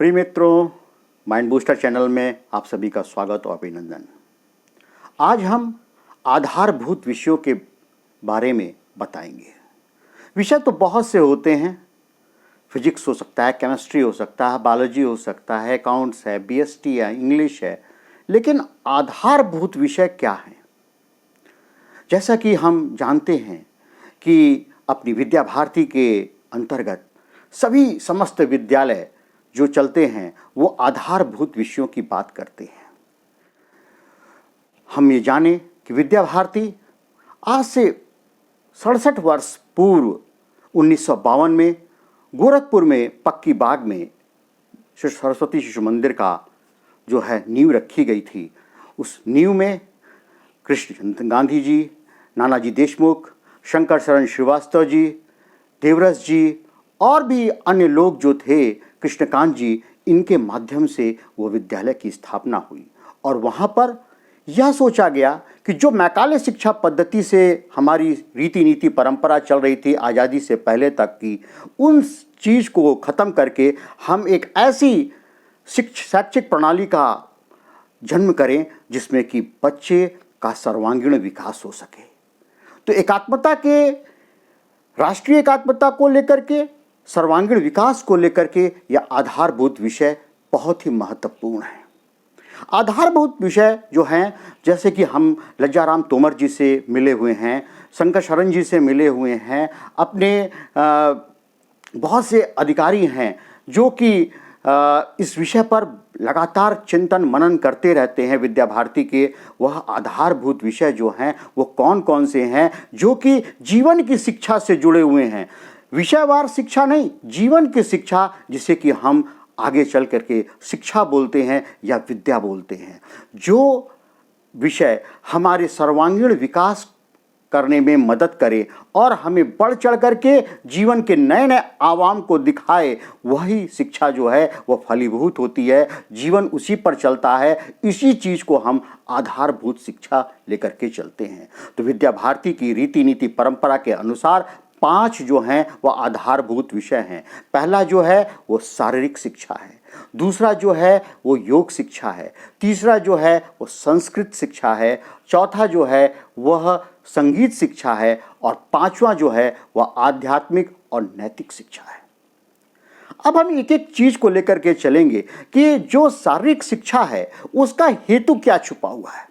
प्रिय मित्रों, mind booster channel में आप सभी का स्वागत और अभिनंदन। आज हम आधारभूत विषयों के बारे में बताएंगे। विषय तो बहुत से होते हैं, फिजिक्स हो सकता है, केमिस्ट्री हो सकता है, बायोलॉजी हो सकता है, अकाउंट्स है, बीएसटी है, इंग्लिश है, लेकिन आधारभूत विषय क्या हैं? जैसा कि हम जानते हैं कि अपनी विद्या भारती के अंतर्गत सभी समस्त विद्यालय जो चलते हैं वो आधारभूत विषयों की बात करते हैं। हम ये जाने कि विद्या भारती आज से 67 वर्ष पूर्व 1952 में गोरखपुर में पक्की बाग में श्री सरस्वती शिशु मंदिर का जो है नींव रखी गई थी। उस नींव में कृष्ण गांधी जी, नानाजी देशमुख, शंकर शरण श्रीवास्तव जी, देवरस जी और भी अन्य लोग जो थे, कृष्णकांत जी, इनके माध्यम से वो विद्यालय की स्थापना हुई। और वहाँ पर यह सोचा गया कि जो मैकाले शिक्षा पद्धति से हमारी रीति नीति परंपरा चल रही थी आज़ादी से पहले तक की, उन चीज़ को ख़त्म करके हम एक ऐसी शैक्षिक प्रणाली का जन्म करें जिसमें कि बच्चे का सर्वांगीण विकास हो सके। तो एकात्मता के, राष्ट्रीय एकात्मता को लेकर के, सर्वांगीण विकास को लेकर के यह आधारभूत विषय बहुत ही महत्वपूर्ण है। आधारभूत विषय जो हैं, जैसे कि हम लज्जाराम तोमर जी से मिले हुए हैं, शंकर शरण जी से मिले हुए हैं, अपने बहुत से अधिकारी हैं जो कि इस विषय पर लगातार चिंतन मनन करते रहते हैं विद्या भारती के। वह आधारभूत विषय जो हैं वो कौन कौन से हैं जो कि जीवन की शिक्षा से जुड़े हुए हैं। विषयवार शिक्षा नहीं, जीवन की शिक्षा, जिसे कि हम आगे चल करके शिक्षा बोलते हैं या विद्या बोलते हैं। जो विषय हमारे सर्वांगीण विकास करने में मदद करे और हमें बढ़ चढ़ करके जीवन के नए नए आयाम को दिखाए, वही शिक्षा जो है वह फलीभूत होती है। जीवन उसी पर चलता है, इसी चीज़ को हम आधारभूत शिक्षा लेकर के चलते हैं। तो विद्या भारती की रीति नीति परंपरा के अनुसार 5 जो हैं वह आधारभूत विषय हैं। पहला जो है वो शारीरिक शिक्षा है, दूसरा जो है वो योग शिक्षा है, तीसरा जो है वो संस्कृत शिक्षा है, चौथा जो है वह संगीत शिक्षा है और पांचवा जो है वह आध्यात्मिक और नैतिक शिक्षा है। अब हम एक एक चीज़ को लेकर के चलेंगे कि जो शारीरिक शिक्षा है उसका हेतु क्या छुपा हुआ है।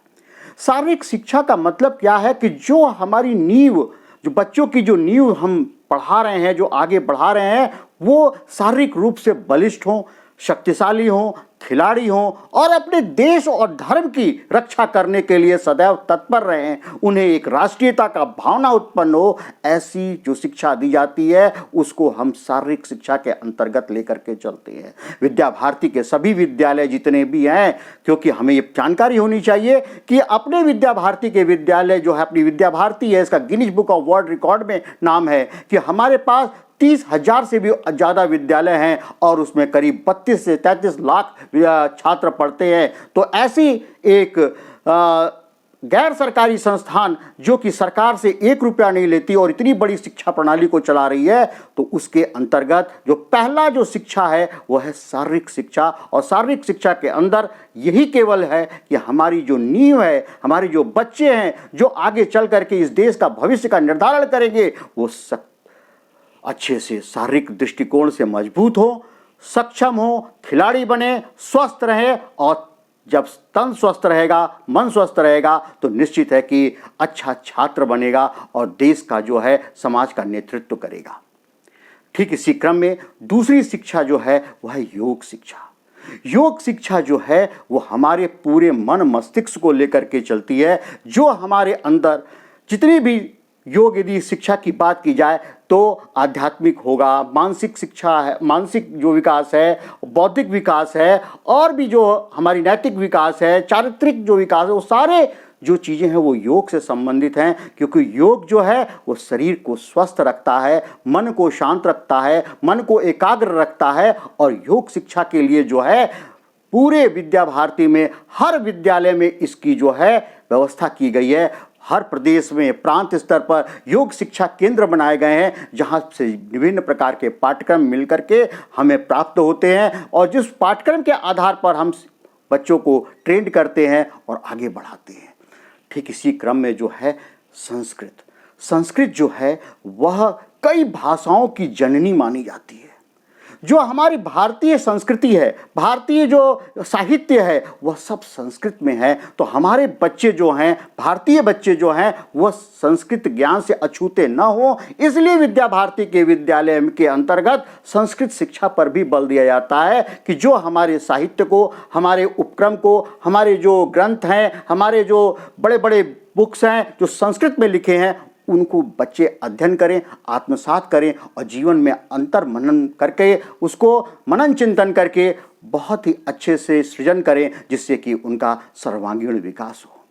शारीरिक शिक्षा का मतलब क्या है कि जो हमारी नींव, जो बच्चों की जो नींव हम पढ़ा रहे हैं, जो आगे बढ़ा रहे हैं, वो शारीरिक रूप से बलिष्ठ हों, शक्तिशाली हों, खिलाड़ी हों और अपने देश और धर्म की रक्षा करने के लिए सदैव तत्पर रहें, उन्हें एक राष्ट्रीयता का भावना उत्पन्न हो, ऐसी जो शिक्षा दी जाती है उसको हम शारीरिक शिक्षा के अंतर्गत लेकर के चलते हैं। विद्या भारती के सभी विद्यालय जितने भी हैं, क्योंकि हमें ये जानकारी होनी चाहिए कि अपने विद्या भारती के विद्यालय जो है, अपनी विद्या भारती है, इसका Guinness book of world record में नाम है कि हमारे पास 30,000 से भी ज़्यादा विद्यालय हैं और उसमें करीब 32 से 33 लाख छात्र पढ़ते हैं। तो ऐसी एक गैर सरकारी संस्थान जो कि सरकार से 1 रुपया नहीं लेती और इतनी बड़ी शिक्षा प्रणाली को चला रही है, तो उसके अंतर्गत जो पहला जो शिक्षा है वह है शारीरिक शिक्षा। और शारीरिक शिक्षा के अंदर यही केवल है कि हमारी जो नींव है, हमारे जो बच्चे हैं जो आगे चल करके इस देश का भविष्य का निर्धारण करेंगे, वो अच्छे से शारीरिक दृष्टिकोण से मजबूत हो, सक्षम हो, खिलाड़ी बने, स्वस्थ रहे। और जब तन स्वस्थ रहेगा, मन स्वस्थ रहेगा, तो निश्चित है कि अच्छा छात्र बनेगा और देश का जो है, समाज का नेतृत्व करेगा। ठीक इसी क्रम में दूसरी शिक्षा जो है वह है योग शिक्षा। योग शिक्षा जो है वो हमारे पूरे मन मस्तिष्क को लेकर के चलती है। जो हमारे अंदर जितनी भी योग, यदि शिक्षा की बात की जाए तो आध्यात्मिक होगा, मानसिक शिक्षा है, मानसिक जो विकास है, बौद्धिक विकास है और भी जो हमारी नैतिक विकास है, चारित्रिक जो विकास है, वो सारे जो चीज़ें हैं वो योग से संबंधित हैं। क्योंकि योग जो है वो शरीर को स्वस्थ रखता है, मन को शांत रखता है, मन को एकाग्र रखता है। और योग शिक्षा के लिए जो है पूरे विद्या भारती में हर विद्यालय में इसकी जो है व्यवस्था की गई है। हर प्रदेश में प्रांत स्तर पर योग शिक्षा केंद्र बनाए गए हैं, जहां से विभिन्न प्रकार के पाठ्यक्रम मिलकर के हमें प्राप्त होते हैं और जिस पाठ्यक्रम के आधार पर हम बच्चों को ट्रेंड करते हैं और आगे बढ़ाते हैं। ठीक इसी क्रम में जो है संस्कृत जो है वह कई भाषाओं की जननी मानी जाती है। जो हमारी भारतीय संस्कृति है, भारतीय जो साहित्य है, वह सब संस्कृत में है। तो हमारे बच्चे जो हैं, भारतीय बच्चे जो हैं, वह संस्कृत ज्ञान से अछूते न हो, इसलिए विद्या भारती के विद्यालय के अंतर्गत संस्कृत शिक्षा पर भी बल दिया जाता है कि जो हमारे साहित्य को, हमारे उपक्रम को, हमारे जो ग्रंथ हैं, हमारे जो बड़े बड़े बुक्स हैं जो संस्कृत में लिखे हैं, उनको बच्चे अध्ययन करें, आत्मसात करें और जीवन में अंतर मनन करके, उसको मनन चिंतन करके बहुत ही अच्छे से सृजन करें, जिससे कि उनका सर्वांगीण विकास हो।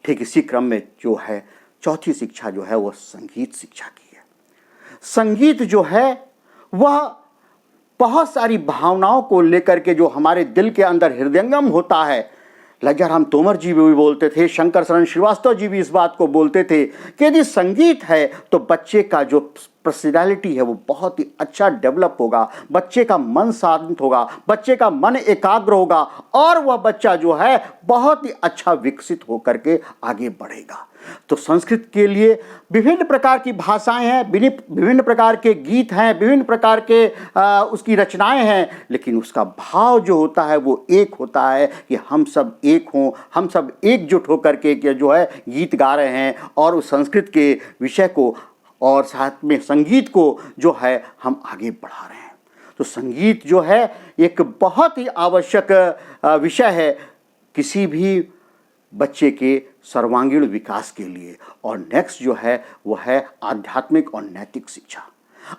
ठीक इसी क्रम में जो है चौथी शिक्षा जो है वह संगीत शिक्षा की है। संगीत जो है वह बहुत सारी भावनाओं को लेकर के जो हमारे दिल के अंदर हृदयंगम होता है। लज्जाराम तोमर जी भी बोलते थे, शंकर शरण श्रीवास्तव जी भी इस बात को बोलते थे कि यदि संगीत है तो बच्चे का जो पर्सनैलिटी है वो बहुत ही अच्छा डेवलप होगा, बच्चे का मन शांत होगा, बच्चे का मन एकाग्र होगा और वह बच्चा जो है बहुत ही अच्छा विकसित होकर के आगे बढ़ेगा। तो संस्कृत के लिए विभिन्न प्रकार की भाषाएं हैं, विभिन्न प्रकार के गीत हैं, विभिन्न प्रकार के उसकी रचनाएं हैं, लेकिन उसका भाव जो होता है वो एक होता है कि हम सब एक हों, हम सब एकजुट होकर के जो है गीत गा रहे हैं और उस संस्कृत के विषय को और साथ में संगीत को जो है हम आगे बढ़ा रहे हैं। तो संगीत जो है एक बहुत ही आवश्यक विषय है किसी भी बच्चे के सर्वांगीण विकास के लिए। और नेक्स्ट जो है वह है आध्यात्मिक और नैतिक शिक्षा।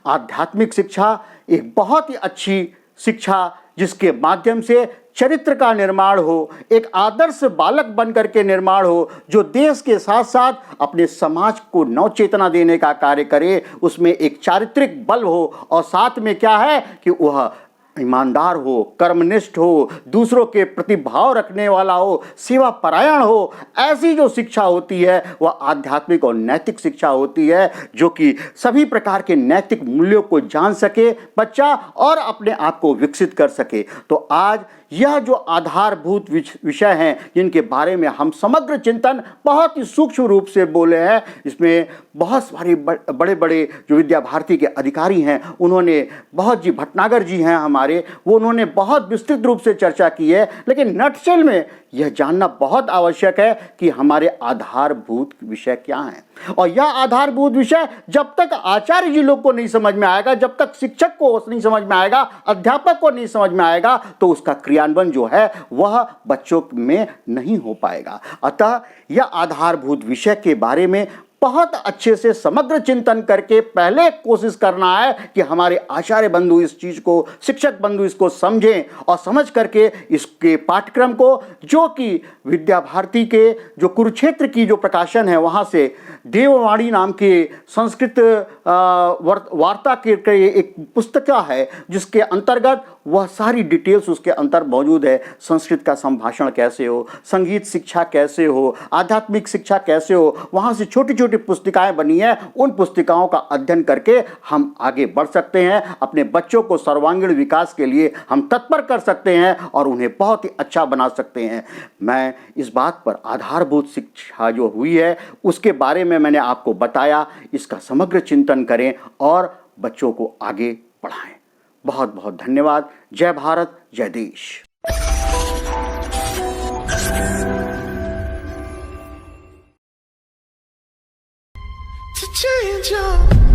आध्यात्मिक शिक्षा एक बहुत ही अच्छी शिक्षा जिसके माध्यम से चरित्र का निर्माण हो, एक आदर्श बालक बन करके निर्माण हो, जो देश के साथ साथ अपने समाज को नवचेतना देने का कार्य करे, उसमें एक चारित्रिक बल हो और साथ में क्या है कि वह ईमानदार हो, कर्मनिष्ठ हो, दूसरों के प्रति भाव रखने वाला हो, सेवा परायण हो। ऐसी जो शिक्षा होती है वह आध्यात्मिक और नैतिक शिक्षा होती है, जो कि सभी प्रकार के नैतिक मूल्यों को जान सके बच्चा और अपने आप को विकसित कर सके। तो आज यह जो आधारभूत विषय हैं जिनके बारे में हम समग्र चिंतन बहुत ही सूक्ष्म रूप से बोले हैं, इसमें बहुत सारे बड़े बड़े जो विद्या भारती के अधिकारी हैं, उन्होंने बहुत जी भटनागर जी हैं हमारे, वो उन्होंने बहुत विस्तृत रूप से चर्चा की है। लेकिन नटशेल में यह जानना बहुत आवश्यक है कि हमारे आधारभूत विषय क्या हैं। और यह आधारभूत विषय जब तक आचार्य जी लोग को नहीं समझ में आएगा, जब तक शिक्षक को नहीं समझ में आएगा, अध्यापक को नहीं समझ में आएगा, तो उसका क्रियान्वयन जो है वह बच्चों में नहीं हो पाएगा। अतः यह आधारभूत विषय के बारे में बहुत अच्छे से समग्र चिंतन करके पहले कोशिश करना है कि हमारे आचार्य बंधु इस चीज़ को, शिक्षक बंधु इसको समझें और समझ करके इसके पाठ्यक्रम को, जो कि विद्या भारती के जो कुरुक्षेत्र की जो प्रकाशन है वहाँ से देववाणी नाम के संस्कृत वार्ता के एक पुस्तिका है, जिसके अंतर्गत वह सारी डिटेल्स उसके अंतर मौजूद है। संस्कृत का संभाषण कैसे हो, संगीत शिक्षा कैसे हो, आध्यात्मिक शिक्षा कैसे हो, वहाँ से छोटी छोटी पुस्तिकाएं बनी हैं। उन पुस्तिकाओं का अध्ययन करके हम आगे बढ़ सकते हैं, अपने बच्चों को सर्वांगीण विकास के लिए हम तत्पर कर सकते हैं और उन्हें बहुत ही अच्छा बना सकते हैं। मैं इस बात पर आधारभूत शिक्षा जो हुई है उसके बारे में मैंने आपको बताया। इसका समग्र चिंतन करें और बच्चों को आगे बढ़ाएं। बहुत बहुत धन्यवाद। जय भारत, जय देश। To change your